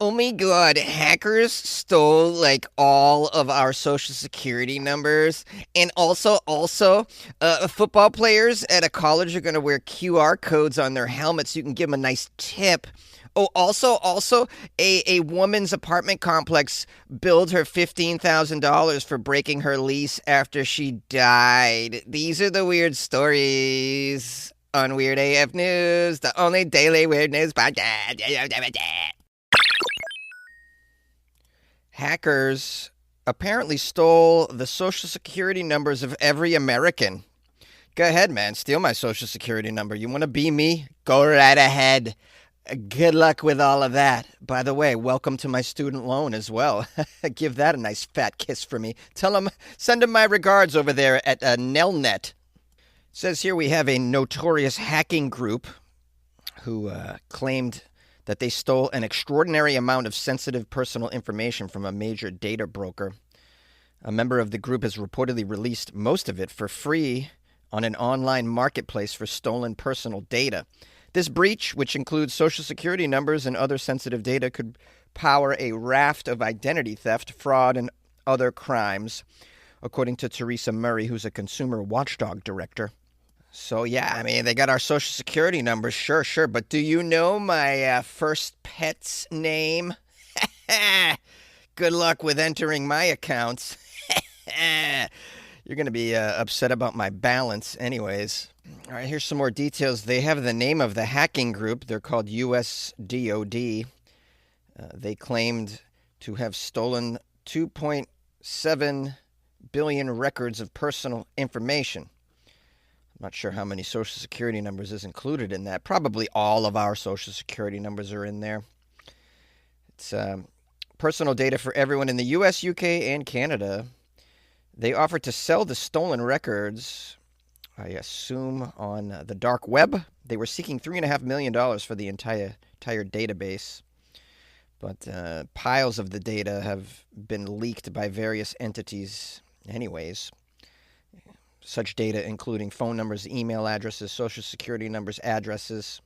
Oh my god, hackers stole like all of our social security numbers. And football players at a college are going to wear QR codes on their helmets so you can give them a nice tip. Oh, also, a woman's apartment complex billed her $15,000 for breaking her lease after she died. These are the weird stories on Weird AF News, the only daily weird news podcast. Hackers apparently stole the social security numbers of every American. Go ahead, man. Steal my social security number. You want to be me? Go right ahead. Good luck with all of that. By the way, welcome to my student loan as well. Give that a nice fat kiss for me. Send them my regards over there at Nelnet. It says here we have a notorious hacking group who claimed that they stole an extraordinary amount of sensitive personal information from a major data broker. A member of the group has reportedly released most of it for free on an online marketplace for stolen personal data. This breach, which includes social security numbers and other sensitive data, could power a raft of identity theft, fraud, and other crimes, according to Teresa Murray, who's a consumer watchdog director. So, yeah, I mean, they got our social security numbers, sure, but do you know my first pet's name? Good luck with entering my accounts. You're going to be upset about my balance anyways. All right, here's some more details. They have the name of the hacking group. They're called USDOD. They claimed to have stolen 2.7 billion records of personal information. Not sure how many social security numbers is included in that. Probably all of our social security numbers are in there. It's personal data for everyone in the U.S., U.K., and Canada. They offered to sell the stolen records, I assume, on the dark web. They were seeking $3.5 million for the entire database. But piles of the data have been leaked by various entities anyways. Such data including phone numbers, email addresses, social security numbers, addresses.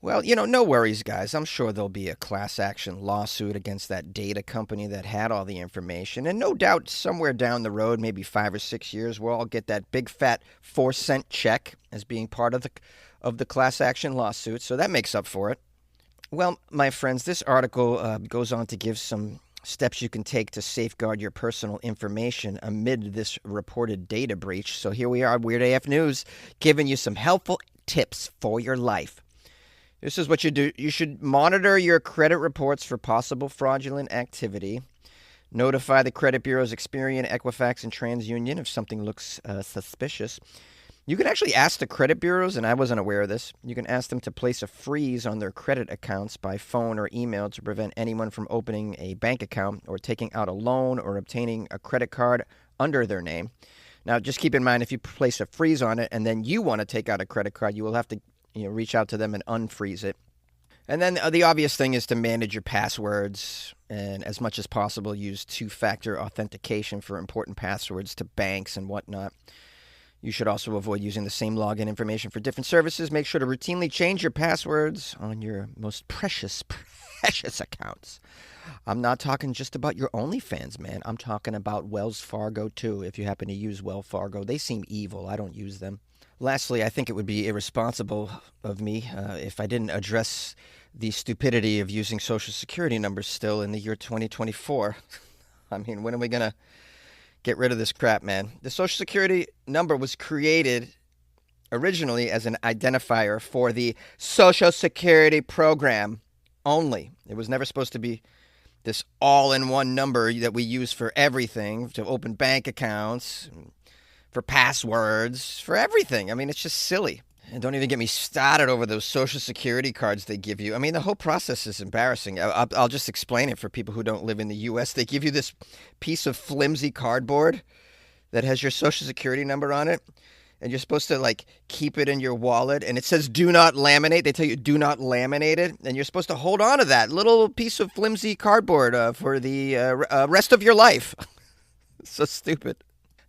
Well, no worries, guys. I'm sure there'll be a class action lawsuit against that data company that had all the information. And no doubt somewhere down the road, maybe 5 or 6 years, we'll all get that big fat 4-cent check as being part of the class action lawsuit. So that makes up for it. Well, my friends, this article goes on to give some steps you can take to safeguard your personal information amid this reported data breach. So here we are, Weird AF News, giving you some helpful tips for your life. This is what you do. You should monitor your credit reports for possible fraudulent activity. Notify the credit bureaus Experian, Equifax, and TransUnion if something looks suspicious. You can actually ask the credit bureaus, and I wasn't aware of this, you can ask them to place a freeze on their credit accounts by phone or email to prevent anyone from opening a bank account or taking out a loan or obtaining a credit card under their name. Now, just keep in mind, if you place a freeze on it and then you want to take out a credit card, you will have to reach out to them and unfreeze it. And then the obvious thing is to manage your passwords and, as much as possible, use two-factor authentication for important passwords to banks and whatnot. You should also avoid using the same login information for different services. Make sure to routinely change your passwords on your most precious accounts. I'm not talking just about your OnlyFans, man. I'm talking about Wells Fargo, too. If you happen to use Wells Fargo, they seem evil. I don't use them. Lastly, I think it would be irresponsible of me if I didn't address the stupidity of using Social Security numbers still in the year 2024. I mean, when are we going to get rid of this crap, man? The Social Security number was created originally as an identifier for the Social Security program only. It was never supposed to be this all-in-one number that we use for everything, to open bank accounts, for passwords, for everything. I mean, it's just silly. And don't even get me started over those Social Security cards they give you. I mean, the whole process is embarrassing. I'll just explain it for people who don't live in the U.S. They give you this piece of flimsy cardboard that has your Social Security number on it, and you're supposed to, keep it in your wallet, and it says do not laminate. They tell you do not laminate it, and you're supposed to hold on to that little piece of flimsy cardboard for the rest of your life. So stupid.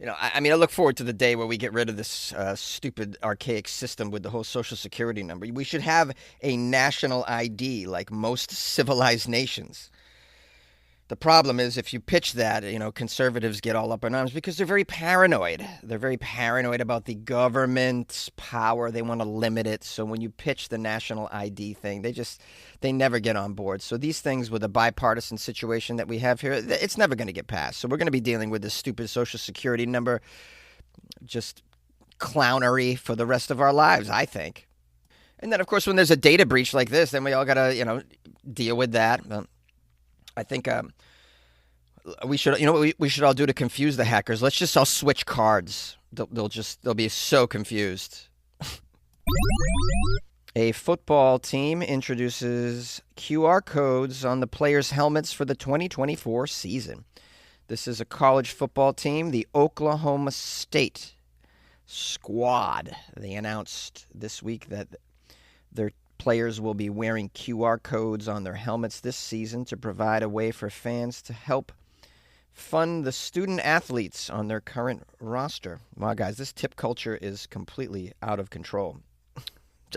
I mean, I look forward to the day where we get rid of this stupid, archaic system with the whole Social Security number. We should have a national ID like most civilized nations. The problem is if you pitch that, conservatives get all up in arms because they're very paranoid. They're very paranoid about the government's power. They want to limit it. So when you pitch the national ID thing, they never get on board. So these things with a bipartisan situation that we have here, it's never going to get passed. So we're going to be dealing with this stupid Social Security number, just clownery for the rest of our lives, I think. And then, of course, when there's a data breach like this, then we all got to, deal with that. I think we should, what we should all do to confuse the hackers? Let's just all switch cards. They'll be so confused. A football team introduces QR codes on the players' helmets for the 2024 season. This is a college football team, the Oklahoma State Squad. They announced this week that their players will be wearing QR codes on their helmets this season to provide a way for fans to help fund the student athletes on their current roster. Wow, guys, this tip culture is completely out of control.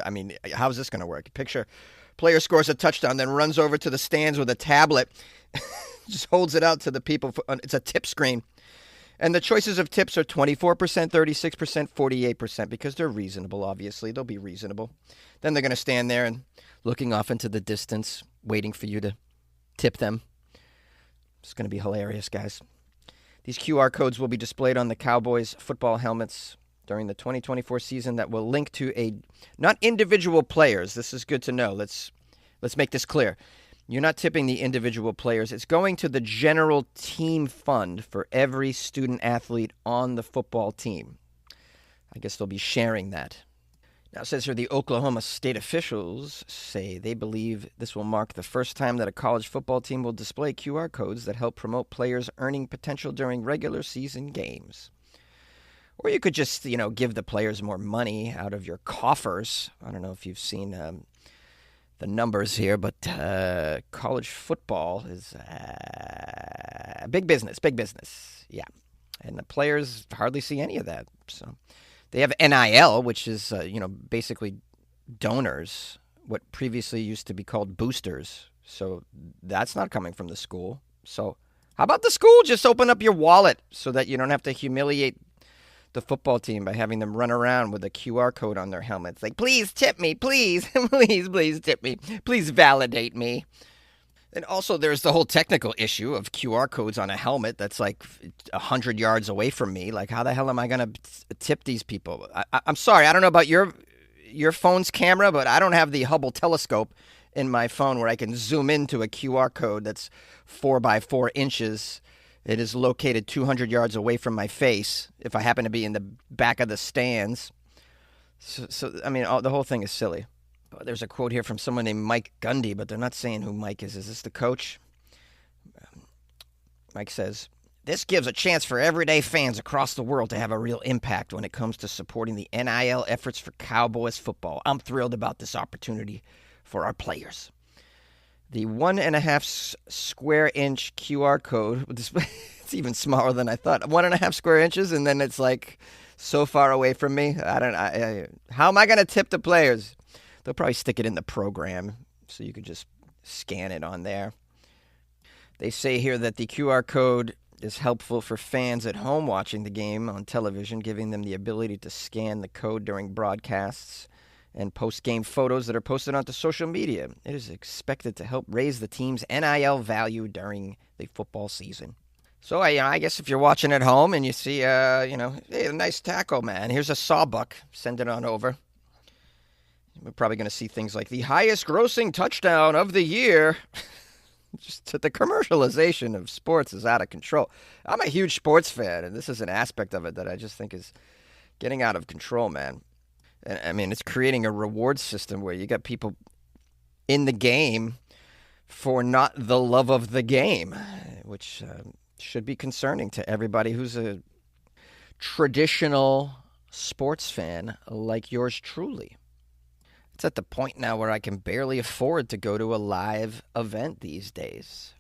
I mean, how's this going to work? Picture player scores a touchdown, then runs over to the stands with a tablet, just holds it out to the people. It's a tip screen. And the choices of tips are 24%, 36%, 48%, because they're reasonable, obviously. They'll be reasonable. Then they're going to stand there and looking off into the distance, waiting for you to tip them. It's going to be hilarious, guys. These QR codes will be displayed on the Cowboys football helmets during the 2024 season that will link to not individual players. This is good to know. Let's make this clear. You're not tipping the individual players. It's going to the general team fund for every student athlete on the football team. I guess they'll be sharing that. Now, it says here the Oklahoma State officials say they believe this will mark the first time that a college football team will display QR codes that help promote players' earning potential during regular season games. Or you could just, give the players more money out of your coffers. I don't know if you've seen the numbers here, but college football is big business. Yeah. And the players hardly see any of that. So they have NIL, which is, basically donors, what previously used to be called boosters. So that's not coming from the school. So how about the school just open up your wallet so that you don't have to humiliate the football team by having them run around with a QR code on their helmets. Like, please tip me, please, please tip me, please validate me. And also there's the whole technical issue of QR codes on a helmet that's like 100 yards away from me. Like, how the hell am I going to tip these people? I'm sorry, I don't know about your phone's camera, but I don't have the Hubble telescope in my phone where I can zoom into a QR code that's 4 by 4 inches. It is located 200 yards away from my face if I happen to be in the back of the stands. So I mean, the whole thing is silly. There's a quote here from someone named Mike Gundy, but they're not saying who Mike is. Is this the coach? Mike says, this gives a chance for everyday fans across the world to have a real impact when it comes to supporting the NIL efforts for Cowboys football. I'm thrilled about this opportunity for our players. The 1.5 square inch QR code, it's even smaller than I thought. 1.5 square inches, and then it's like so far away from me. How am I going to tip the players? They'll probably stick it in the program so you could just scan it on there. They say here that the QR code is helpful for fans at home watching the game on television, giving them the ability to scan the code during broadcasts and post-game photos that are posted onto social media. It is expected to help raise the team's NIL value during the football season. So, I guess if you're watching at home and you see, hey, a nice tackle, man, here's a sawbuck, send it on over. We're probably going to see things like the highest grossing touchdown of the year. Just the commercialization of sports is out of control. I'm a huge sports fan, and this is an aspect of it that I just think is getting out of control, man. I mean, it's creating a reward system where you got people in the game for not the love of the game, which should be concerning to everybody who's a traditional sports fan like yours truly. It's at the point now where I can barely afford to go to a live event these days.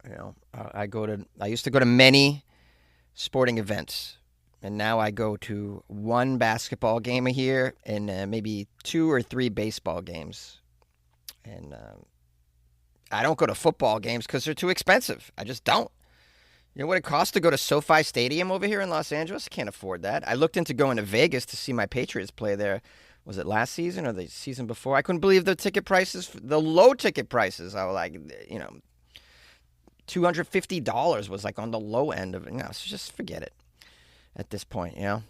I used to go to many sporting events And now I go to one basketball game a year and maybe 2 or 3 baseball games. And I don't go to football games because they're too expensive. I just don't. You know what it costs to go to SoFi Stadium over here in Los Angeles? I can't afford that. I looked into going to Vegas to see my Patriots play there. Was it last season or the season before? I couldn't believe the ticket prices, the low ticket prices. I was like, $250 was like on the low end of it. No, so just forget it at this point, No,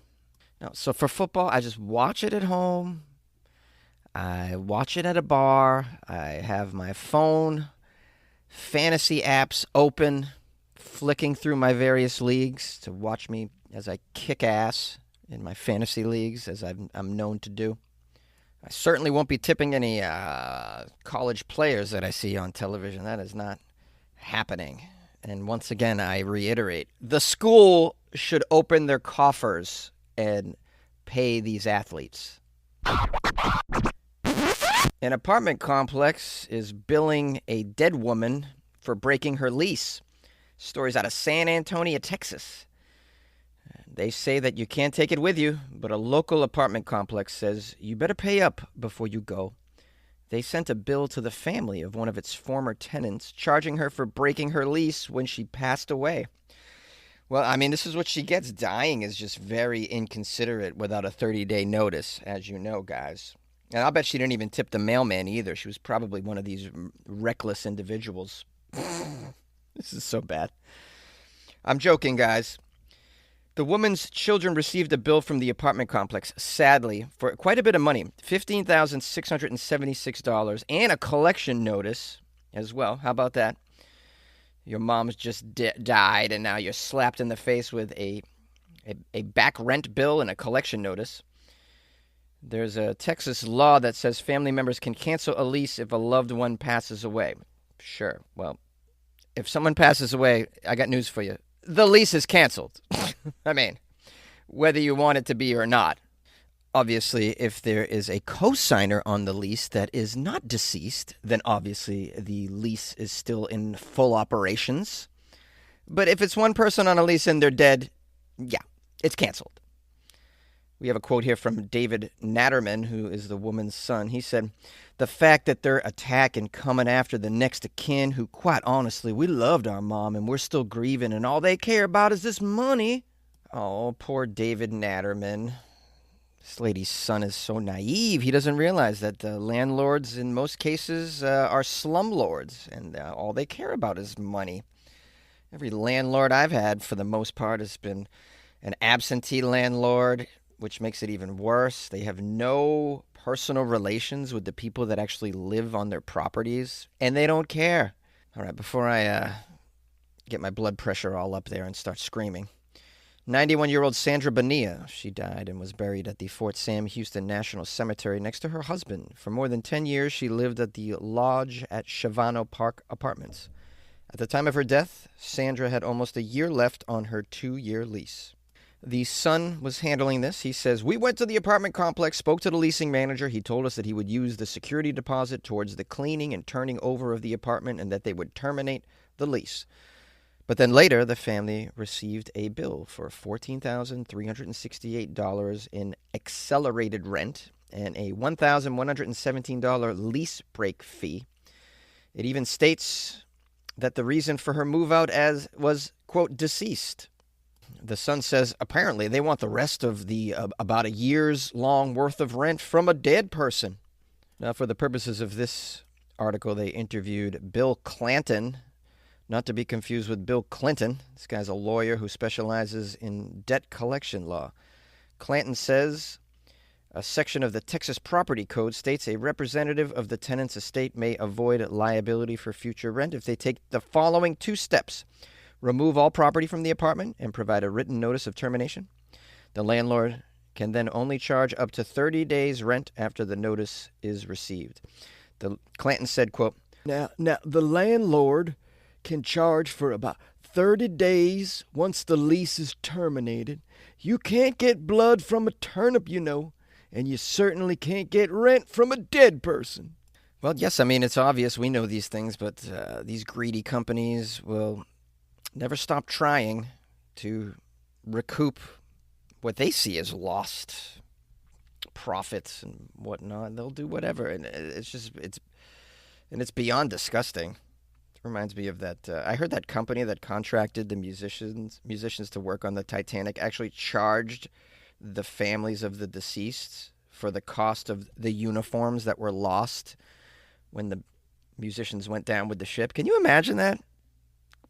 so for football, I just watch it at home. I watch it at a bar. I have my phone, fantasy apps open, flicking through my various leagues to watch me as I kick ass in my fantasy leagues, as I'm known to do. I certainly won't be tipping any college players that I see on television. That is not happening. And once again, I reiterate, the school should open their coffers and pay these athletes. An apartment complex is billing a dead woman for breaking her lease. Stories out of San Antonio, Texas. They say that you can't take it with you, but a local apartment complex says you better pay up before you go. They sent a bill to the family of one of its former tenants, charging her for breaking her lease when she passed away. Well, I mean, this is what she gets. Dying is just very inconsiderate without a 30-day notice, as you know, guys. And I'll bet she didn't even tip the mailman either. She was probably one of these reckless individuals. This is so bad. I'm joking, guys. The woman's children received a bill from the apartment complex, sadly, for quite a bit of money, $15,676, and a collection notice as well. How about that? Your mom's just died, and now you're slapped in the face with a back rent bill and a collection notice. There's a Texas law that says family members can cancel a lease if a loved one passes away. Sure. Well, if someone passes away, I got news for you. The lease is canceled. I mean, whether you want it to be or not. Obviously, if there is a co-signer on the lease that is not deceased, then obviously the lease is still in full operations. But if it's one person on a lease and they're dead, yeah, it's canceled. We have a quote here from David Natterman, who is the woman's son. He said, "The fact that they're attacking, coming after the next of kin who, quite honestly, we loved our mom and we're still grieving and all they care about is this money." Oh, poor David Natterman. This lady's son is so naive. He doesn't realize that the landlords in most cases are slumlords and all they care about is money. Every landlord I've had, for the most part, has been an absentee landlord, which makes it even worse. They have no personal relations with the people that actually live on their properties, and they don't care. All right, before I get my blood pressure all up there and start screaming. 91-year-old Sandra Bonilla, she died and was buried at the Fort Sam Houston National Cemetery next to her husband. For more than 10 years, she lived at the Lodge at Shavano Park Apartments. At the time of her death, Sandra had almost a year left on her 2-year lease. The son was handling this. He says, "We went to the apartment complex, spoke to the leasing manager. He told us that he would use the security deposit towards the cleaning and turning over of the apartment and that they would terminate the lease. But then later, the family received a bill for $14,368 in accelerated rent and a $1,117 lease break fee. It even states that the reason for her move out was, quote, deceased. The son says apparently they want the rest of the about a year's long worth of rent from a dead person. Now, for the purposes of this article, they interviewed Bill Clanton, not to be confused with Bill Clinton. This guy's a lawyer who specializes in debt collection law. Clanton says a section of the Texas Property Code states a representative of the tenant's estate may avoid liability for future rent if they take the following 2 steps. Remove all property from the apartment and provide a written notice of termination. The landlord can then only charge up to 30 days rent after the notice is received. The Clanton said, quote, Now the landlord can charge for about 30 days once the lease is terminated. You can't get blood from a turnip, and you certainly can't get rent from a dead person." Well, yes, I mean, it's obvious we know these things, but these greedy companies will never stop trying to recoup what they see as lost profits and whatnot. They'll do whatever, and it's beyond disgusting. It reminds me of that. I heard that company that contracted the musicians to work on the Titanic actually charged the families of the deceased for the cost of the uniforms that were lost when the musicians went down with the ship. Can you imagine that?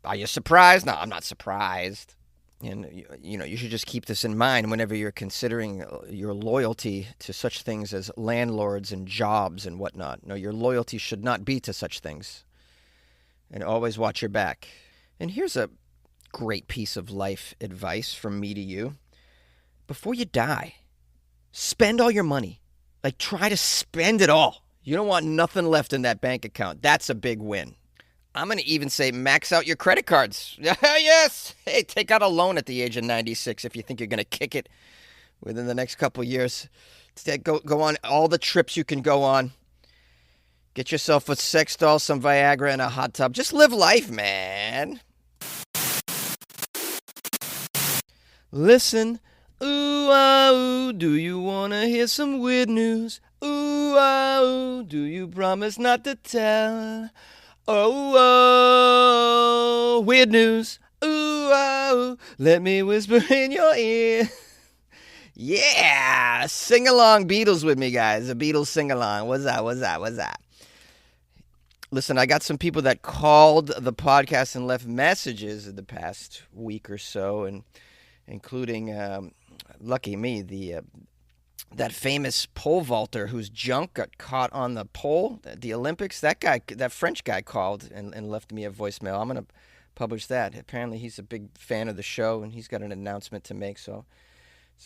Are you surprised? No, I'm not surprised. And, you should just keep this in mind whenever you're considering your loyalty to such things as landlords and jobs and whatnot. No, your loyalty should not be to such things. And always watch your back. And here's a great piece of life advice from me to you. Before you die, spend all your money. Like, try to spend it all. You don't want nothing left in that bank account. That's a big win. I'm going to even say max out your credit cards. Yes. Hey, take out a loan at the age of 96 if you think you're going to kick it within the next couple of years. Go on all the trips you can go on. Get yourself a sex doll, some Viagra, and a hot tub. Just live life, man. Listen. Ooh, ah, ooh, do you want to hear some weird news? Ooh, ah, ooh, do you promise not to tell? Oh, weird news. Ooh, ah, ooh, let me whisper in your ear. Yeah, sing along Beatles with me, guys. A Beatles sing along. What's that? Listen, I got some people that called the podcast and left messages in the past week or so, and including, lucky me, that famous pole vaulter whose junk got caught on the pole at the Olympics. That French guy called and left me a voicemail. I'm going to publish that. Apparently he's a big fan of the show, and he's got an announcement to make. So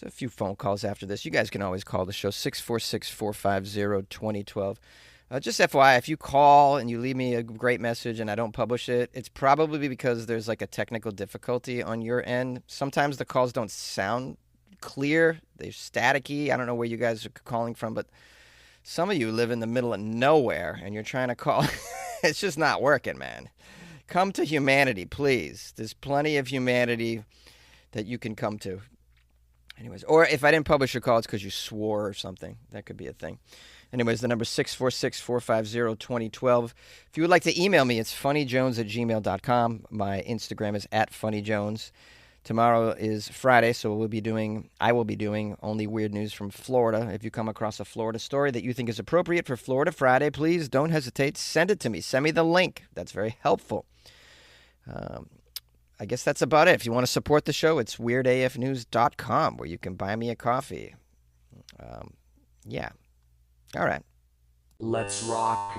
a few phone calls after this. You guys can always call the show, 646-450-2012. Just FYI, if you call and you leave me a great message and I don't publish it, it's probably because there's like a technical difficulty on your end. Sometimes the calls don't sound clear. They're staticky. I don't know where you guys are calling from, but some of you live in the middle of nowhere and you're trying to call. It's just not working, man. Come to humanity, please. There's plenty of humanity that you can come to. Anyways, or if I didn't publish your call, it's because you swore or something. That could be a thing. Anyways, the number is 646-450-2012. If you would like to email me, it's funnyjones@gmail.com. My Instagram is @funnyjones. Tomorrow is Friday, so I will be doing only weird news from Florida. If you come across a Florida story that you think is appropriate for Florida Friday, please don't hesitate. Send it to me. Send me the link. That's very helpful. I guess that's about it. If you want to support the show, it's weirdafnews.com, where you can buy me a coffee. Yeah. All right. Let's rock.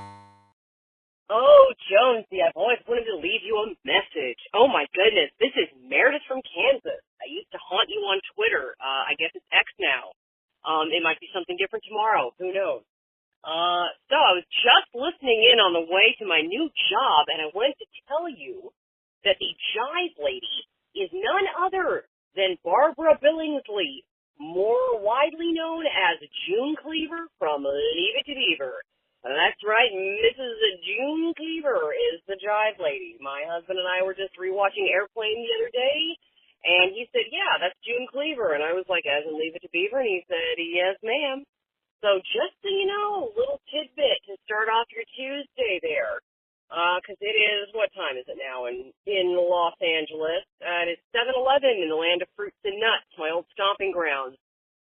Oh, Jonesy, I've always wanted to leave you a message. Oh, my goodness. This is Meredith from Kansas. I used to haunt you on Twitter. I guess it's X now. It might be something different tomorrow. Who knows? So I was just listening in on the way to my new job, and I wanted to tell you that the Jive Lady is none other than Barbara Billingsley, more widely known as June Cleaver from Leave It to Beaver. That's right, Mrs. June Cleaver is the Jive Lady. My husband and I were just rewatching Airplane the other day, and he said, yeah, that's June Cleaver. And I was like, as in Leave It to Beaver? And he said, yes, ma'am. So just so you know, a little tidbit to start off your Tuesday there. Because it is, what time is it now in Los Angeles? It's 7-Eleven in the land of fruits and nuts, my old stomping grounds.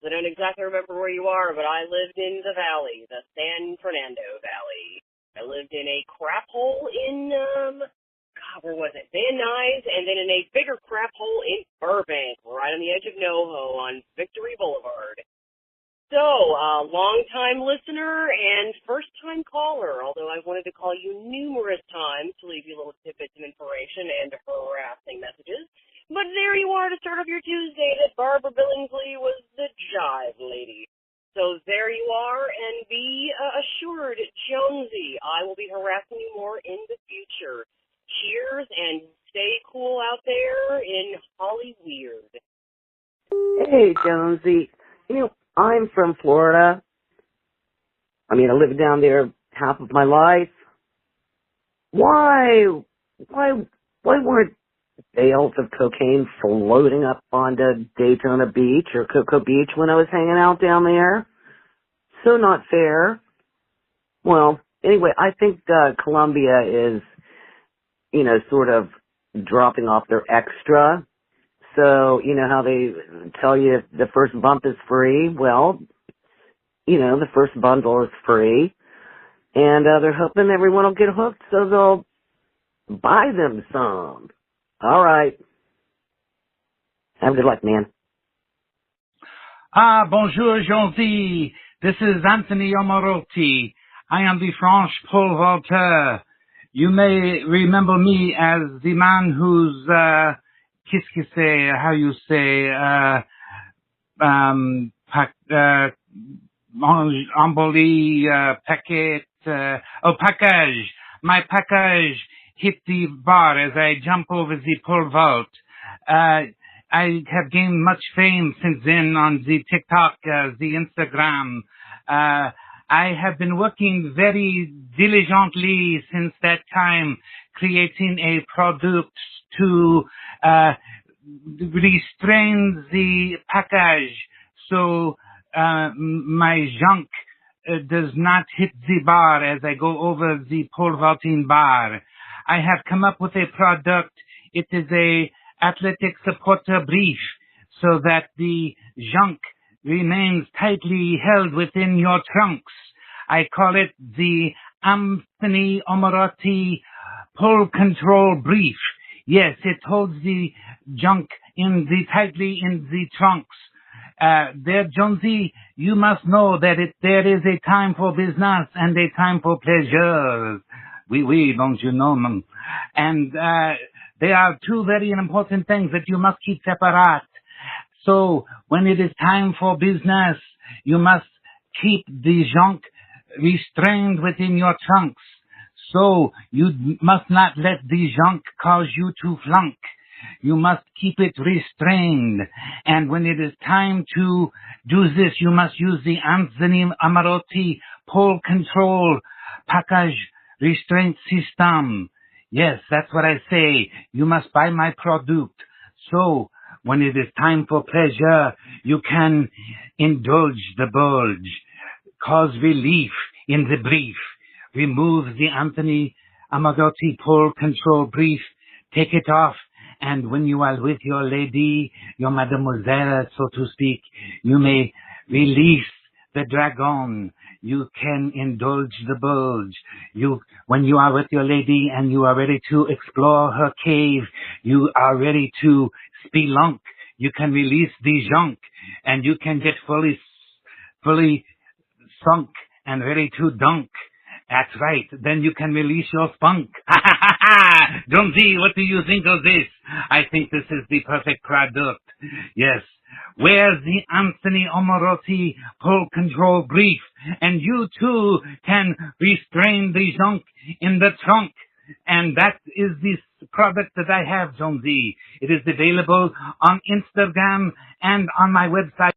I don't exactly remember where you are, but I lived in the valley, the San Fernando Valley. I lived in a crap hole in, where was it? Van Nuys, and then in a bigger crap hole in Burbank, right on the edge of NoHo on Victory Boulevard. So, long-time listener and first-time caller, although I've wanted to call you numerous times to leave you little tidbits of information and harassing messages. But there you are to start off your Tuesday, that Barbara Billingsley was the Jive Lady. So there you are, and be assured, Jonesy, I will be harassing you more in the future. Cheers, and stay cool out there in Hollyweird. Hey, Jonesy. I'm from Florida. I lived down there half of my life. Why weren't bales of cocaine floating up onto Daytona Beach or Cocoa Beach when I was hanging out down there. So not fair. Well, anyway, I think Columbia is, sort of dropping off their extra. So, you know how they tell you the first bump is free? Well, the first bundle is free. And they're hoping everyone will get hooked so they'll buy them some. All right. Have good luck, man. Bonjour, Jonesy. This is Anthony Omari. I am the French Paul Voltaire. You may remember me as the man who's, qu'est-ce que c'est, how you say, emboli, packet, package. My package hit the bar as I jump over the pole vault. I have gained much fame since then on the TikTok, the Instagram. I have been working very diligently since that time, creating a product to restrain the package so my junk does not hit the bar as I go over the pole vaulting bar. I have come up with a product. It is a athletic supporter brief so that the junk remains tightly held within your trunks. I call it the Anthony Omari Pull Control Brief. Yes, it holds the junk tightly in the trunks. There, Jonesy, you must know that there is a time for business and a time for pleasure. Oui, don't you know, man? And there are two very important things that you must keep separate. So when it is time for business, you must keep the junk restrained within your trunks. So you must not let the junk cause you to flunk. You must keep it restrained. And when it is time to do this, you must use the Anthony Omari Pole Control Package Restraint System. Yes, that's what I say. You must buy my product. So when it is time for pleasure, you can indulge the bulge, cause relief in the brief, remove the Anthony Omari Pole Control Brief, take it off, and when you are with your lady, your mademoiselle, so to speak, you may release the dragon. You can indulge the bulge. When you are with your lady and you are ready to explore her cave, you are ready to spelunk. You can release the junk and you can get fully sunk and ready to dunk. That's right. Then you can release your spunk. Jonesy, what do you think of this? I think this is the perfect product. Yes. Wear the Anthony Omari Pole Control Brief, and you too can restrain the junk in the trunk. And that is this product that I have, Jonesy. It is available on Instagram and on my website.